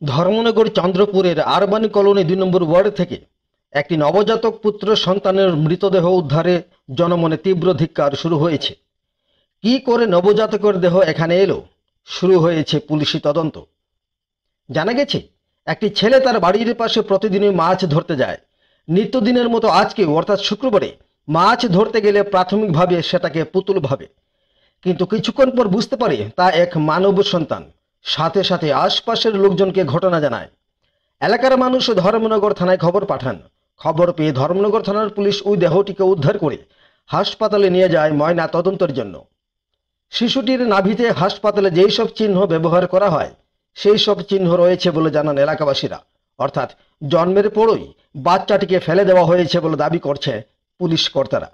Dharmanagar চন্দ্রপুরের আরবানি colony ২ নম্বর word থেকে একটি নবজাতক পুত্র সন্তানের মৃতদেহ উদ্ধারে জনমনে তীব্র ধিক্কার শুরু হয়েছে। কি করে নবজাতকের দেহ এখানে এলো, শুরু হয়েছে পুলিশি তদন্ত। জানা গেছে, একটি ছেলে তার বাড়ির পাশে প্রতিদিনই মাছ ধরতে যায়। নিত্যদিনের মতো আজকেও অর্থাৎ শুক্রবারে মাছ ধরতে গেলে প্রাথমিকভাবে সেটাকে পুতুল ভাবে, কিন্তু কিছুক্ষণ পর বুঝতে পারে তা এক মানব সন্তান। সাথে সাথে আশপাশের লোকজনকে ঘটনা জানায়। এলাকার মানুষ ধর্মনগর থানায় খবর পাঠান। খবর পেয়ে ধর্মনগর থানার পুলিশ ওই দেহটিকে উদ্ধার করে হাসপাতালে নিয়ে যায় ময়না তদন্তের জন্য। শিশুটির নাভিতে হাসপাতালে যেই সব চিহ্ন ব্যবহার করা হয় সেই সব চিহ্ন রয়েছে বলে জানান এলাকাবাসীরা। অর্থাৎ জন্মের পরই বাচ্চাটিকে ফেলে দেওয়া হয়েছে বলে দাবি করছে পুলিশ কর্তারা।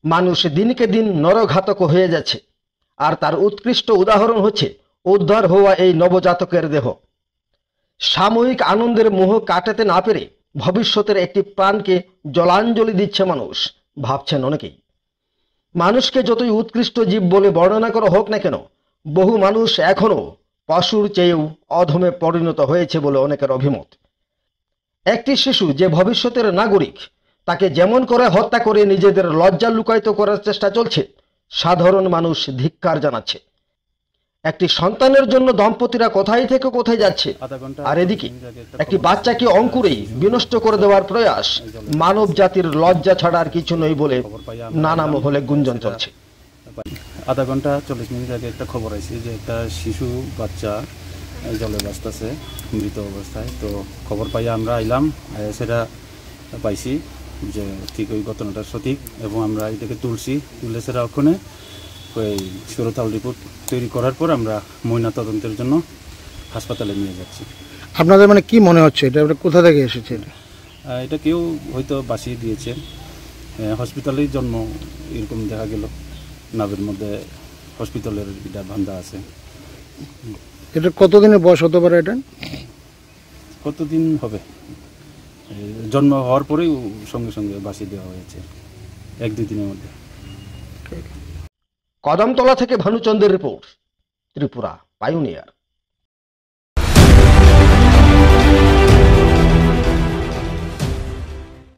মানুষ দিনকে দিন নরঘাতক হয়ে যাচ্ছে, আর তার উৎকৃষ্ট উদাহরণ হচ্ছে উদ্ধার হওয়া এই নবজাতকের দেহ। সাময়িক আনন্দের মোহ কাটাতে না পেরে ভবিষ্যতের একটি প্রাণকে জলাঞ্জলি দিচ্ছে মানুষ, ভাবছেন অনেকেই। মানুষকে যতই উৎকৃষ্ট জীব বলে বর্ণনা করা হোক না কেন, বহু মানুষ এখনো পশুর চেয়েও অধমে পরিণত হয়েছে বলে অনেকের অভিমত। একটি শিশু যে ভবিষ্যতের নাগরিক, তাকে যেমন করে হত্যা করে নিজেদের লজ্জা লুকায়িত করার চেষ্টা চলছে, সাধারণ মানুষ ধিক্কার জানাচ্ছে। একটি সন্তানের জন্য দম্পতিরা কোথায় থেকে কোথায় যাচ্ছে, আর এদিকে একটি বাচ্চাকে অঙ্কুরেই বিনষ্ট করে দেওয়ার প্রয়াস মানব জাতির লজ্জা ছাড়া আর কিছু নয় বলে নানা মহলে গুঞ্জন চলছে। আধা ঘন্টা 40 মিনিট আগে একটা খবর আছে যে একটা শিশু বাচ্চা জলে ভাসতেছে মৃত অবস্থায়। তো খবর পাই আমরা আইলাম, সেটা পাইছি যে ঠিক ওই ঘটনাটা সঠিক, এবং আমরা এটাকে তুলে সেটা ওখানে ওই সুরতাল রিপোর্ট তৈরি করার পর আমরা ময়না তদন্তের জন্য হাসপাতালে নিয়ে যাচ্ছি। আপনাদের মানে কি মনে হচ্ছে এটা কোথা থেকে এসেছে? এটা কেউ হয়তো বাঁচিয়ে দিয়েছে, হসপিটালেই জন্ম এরকম দেখা গেল। নাভের মধ্যে হসপিটালের এটা বান্ধা আছে। এটা কতদিনের বয়স হতে পারে? এটা কতদিন হবে? জন্ম হওয়ার পরেই সঙ্গে সঙ্গে বাঁচিয়ে দেওয়া হয়েছে, 1-2 দিনের মধ্যে। কদমতলা থেকে ভানুচন্দ্রের রিপোর্ট, ত্রিপুরা পাইওনিয়ার।